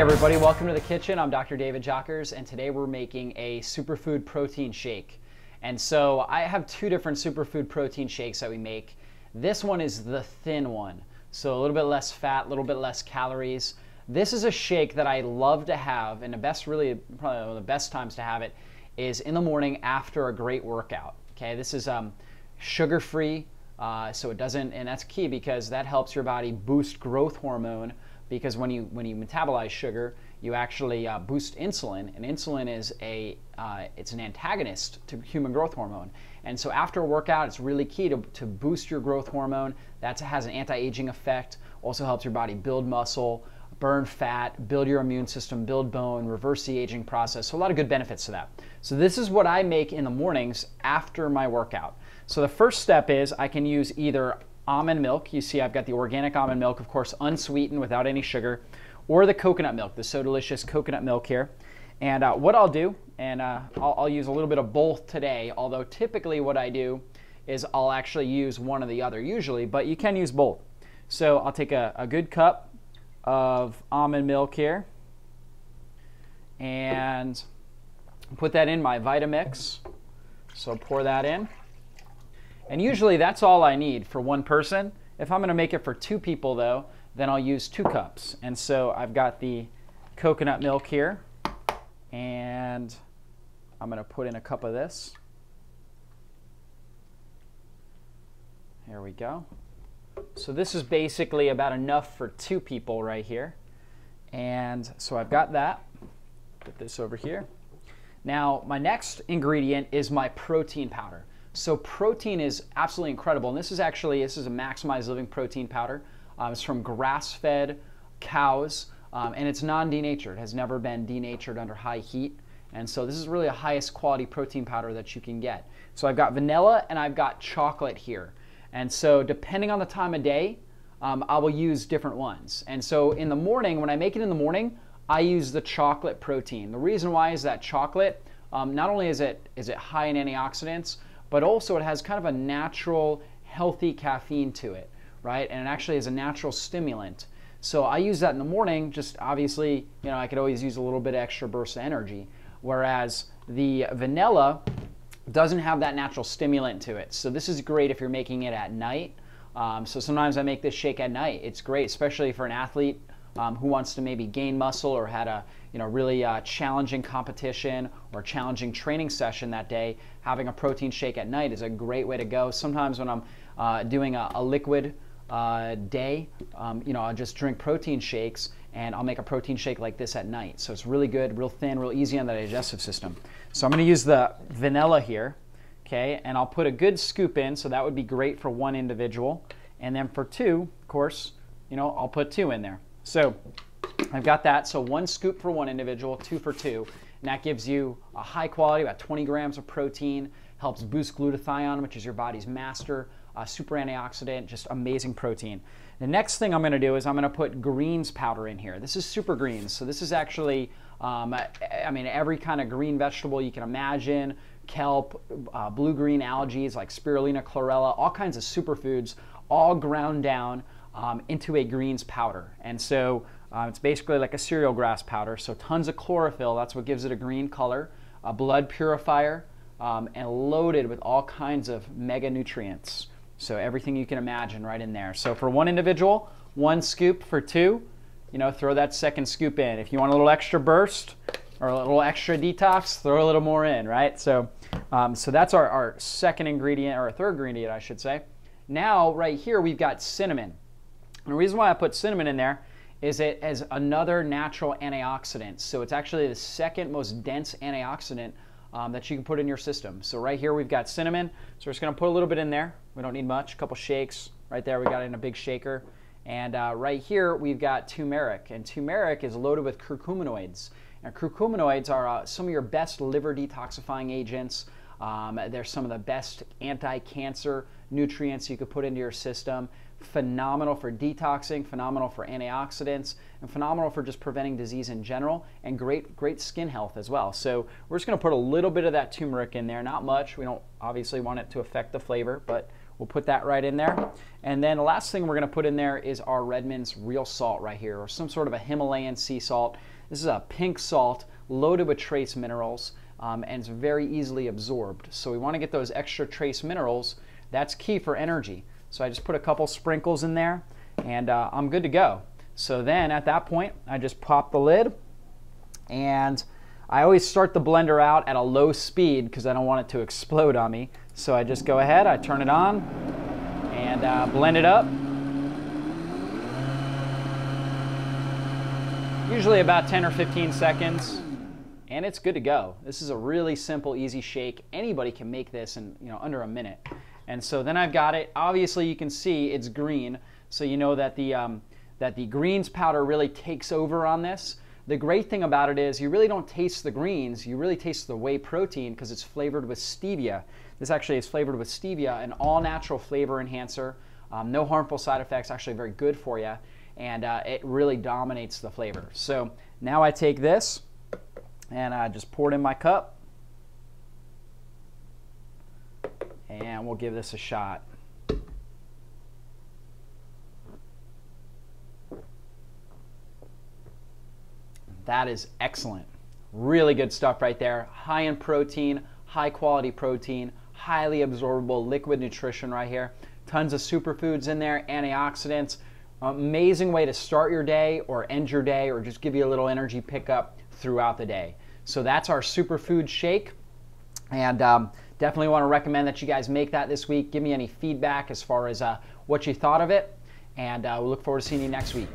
everybody, welcome to the kitchen. I'm Dr. David Jockers, and today we're making a superfood protein shake. And so I have two different superfood protein shakes that we make. This one is the thin one, so a little bit less fat, a little bit less calories. This is a shake that I love to have, and probably one of the best times to have it is in the morning after a great workout. Okay, this is sugar-free, so it doesn't, and that's key because that helps your body boost growth hormone. Because when you metabolize sugar, you actually boost insulin, and insulin is it's an antagonist to human growth hormone. And so after a workout, it's really key to boost your growth hormone. That has an anti-aging effect. Also helps your body build muscle, burn fat, build your immune system, build bone, reverse the aging process. So a lot of good benefits to that. So this is what I make in the mornings after my workout. So the first step is I can use either almond milk. You see I've got the organic almond milk, of course, unsweetened without any sugar, or the coconut milk, the So Delicious coconut milk here. And what I'll do, and I'll use a little bit of both today, although typically what I do is I'll actually use one or the other usually, but you can use both. So I'll take a good cup of almond milk here and put that in my Vitamix. So pour that in. And usually that's all I need for one person. If I'm going to make it for two people though, then I'll use 2 cups. And so I've got the coconut milk here, and I'm going to put in a cup of this. Here we go. So this is basically about enough for 2 people right here. And so I've got that. Put this over here. Now my next ingredient is my protein powder. So protein is absolutely incredible, and this is a Maximize Living protein powder. It's from grass-fed cows, and it's non-denatured. It has never been denatured under high heat, and so this is really the highest quality protein powder that you can get. So I've got vanilla and I've got chocolate here, and so depending on the time of day, I will use different ones. And so in the morning, when I make it in the morning, I use the chocolate protein. The reason why is that chocolate, not only is it high in antioxidants, but also it has kind of a natural, healthy caffeine to it, right? And it actually is a natural stimulant. So I use that in the morning, just obviously, I could always use a little bit extra burst of energy. Whereas the vanilla doesn't have that natural stimulant to it. So this is great if you're making it at night. So sometimes I make this shake at night. It's great, especially for an athlete who wants to maybe gain muscle or had a really challenging competition or challenging training session that day. Having a protein shake at night is a great way to go. Sometimes when I'm doing a liquid day, I'll just drink protein shakes, and I'll make a protein shake like this at night. So it's really good, real thin, real easy on the digestive system. So I'm going to use the vanilla here, okay, and I'll put a good scoop in, so that would be great for 1 individual. And then for 2, of course, I'll put 2 in there. So I've got that, so 1 scoop for 1 individual, 2 for 2, and that gives you a high quality, about 20 grams of protein, helps boost glutathione, which is your body's master, super antioxidant, just amazing protein. The next thing I'm going to do is I'm going to put greens powder in here. This is super greens, so this is actually, every kind of green vegetable you can imagine, kelp, blue-green algae like spirulina, chlorella, all kinds of superfoods, all ground down into a greens powder. And so it's basically like a cereal grass powder, so tons of chlorophyll, that's what gives it a green color, a blood purifier, and loaded with all kinds of mega nutrients. So everything you can imagine right in there. So for 1 individual, 1 scoop. For 2, throw that 2nd scoop in. If you want a little extra burst or a little extra detox, throw a little more in, right? So that's our 2nd ingredient, or 3rd ingredient, I should say. Now, right here, we've got cinnamon. And the reason why I put cinnamon in there is it as another natural antioxidant. So it's actually the 2nd most dense antioxidant that you can put in your system. So right here we've got cinnamon. So we're just going to put a little bit in there. We don't need much, a couple shakes. Right there we got it in a big shaker. And right here we've got turmeric. And turmeric is loaded with curcuminoids. And curcuminoids are some of your best liver detoxifying agents. They're some of the best anti-cancer nutrients you could put into your system. Phenomenal for detoxing, phenomenal for antioxidants, and phenomenal for just preventing disease in general, and great skin health as well. So we're just going to put a little bit of that turmeric in there, not much. We don't obviously want it to affect the flavor, but we'll put that right in there. And then the last thing we're going to put in there is our Redmond's real salt right here, or some sort of a Himalayan sea salt. This is a pink salt loaded with trace minerals, and it's very easily absorbed. So we want to get those extra trace minerals. That's key for energy. So I just put a couple sprinkles in there, and I'm good to go. So then at that point, I just pop the lid, and I always start the blender out at a low speed because I don't want it to explode on me. So I just go ahead, I turn it on, and blend it up. Usually about 10 or 15 seconds, and it's good to go. This is a really simple, easy shake. Anybody can make this in under a minute. And so then I've got it. Obviously, you can see it's green, so you know that the greens powder really takes over on this. The great thing about it is you really don't taste the greens, you really taste the whey protein because it's flavored with stevia. This actually is flavored with stevia, an all-natural flavor enhancer. No harmful side effects, actually very good for you, and it really dominates the flavor. So now I take this and I just pour it in my cup, and we'll give this a shot. That is excellent. Really good stuff right there. High in protein, high quality protein, highly absorbable liquid nutrition right here. Tons of superfoods in there, antioxidants. Amazing way to start your day or end your day or just give you a little energy pickup throughout the day. So that's our superfood shake, and definitely want to recommend that you guys make that this week. Give me any feedback as far as what you thought of it, and we look forward to seeing you next week.